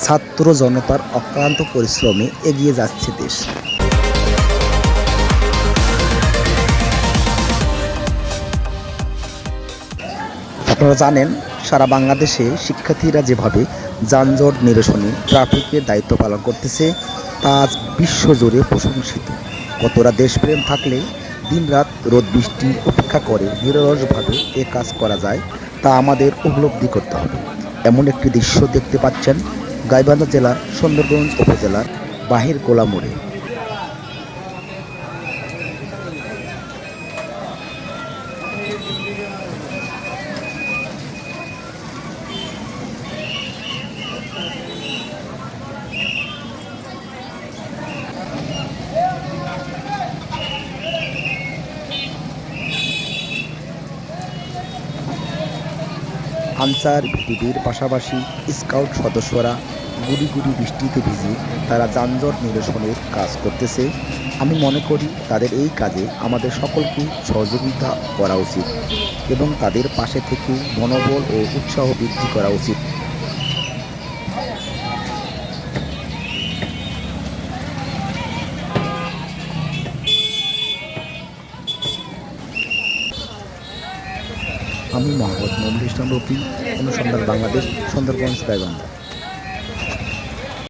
ছাত্র জনতার অক্লান্ত পরিশ্রমে এগিয়ে যাচ্ছে দেশ। আপনারা জানেন, সারা বাংলাদেশে শিক্ষার্থীরা যেভাবে যানজট নিরসনে ট্রাফিকের দায়িত্ব পালন করতেছে তা আজ বিশ্বজুড়ে প্রশংসিত। কতটা দেশপ্রেম থাকলে দিনরাত রোদ বৃষ্টি উপেক্ষা করে নিরলসভাবে এ কাজ করা যায় তা আমাদের উপলব্ধি করতে হবে। এমন একটি দৃশ্য দেখতে পাচ্ছেন গাইবান্ধা জেলার সুন্দরগঞ্জ উপজেলার বাহিরগোলা মোড়ে। আনসার ভিডিপির পাশাপাশি স্কাউট সদস্যরা গুড়ি গুড়ি বৃষ্টিতে ভিজে তারা যানজট নিরসনের কাজ করতেছে। আমি মনে করি তাদের এই কাজে আমাদের সকলকে সহযোগিতা করা উচিত এবং তাদের পাশে থেকে মনোবল ও উৎসাহ বৃদ্ধি করা উচিত। আমি মোহাম্মদ মমিনুল ইসলাম রফি, অনুসন্ধান বাংলাদেশ, সুন্দরগঞ্জ, গাইবান্ধা।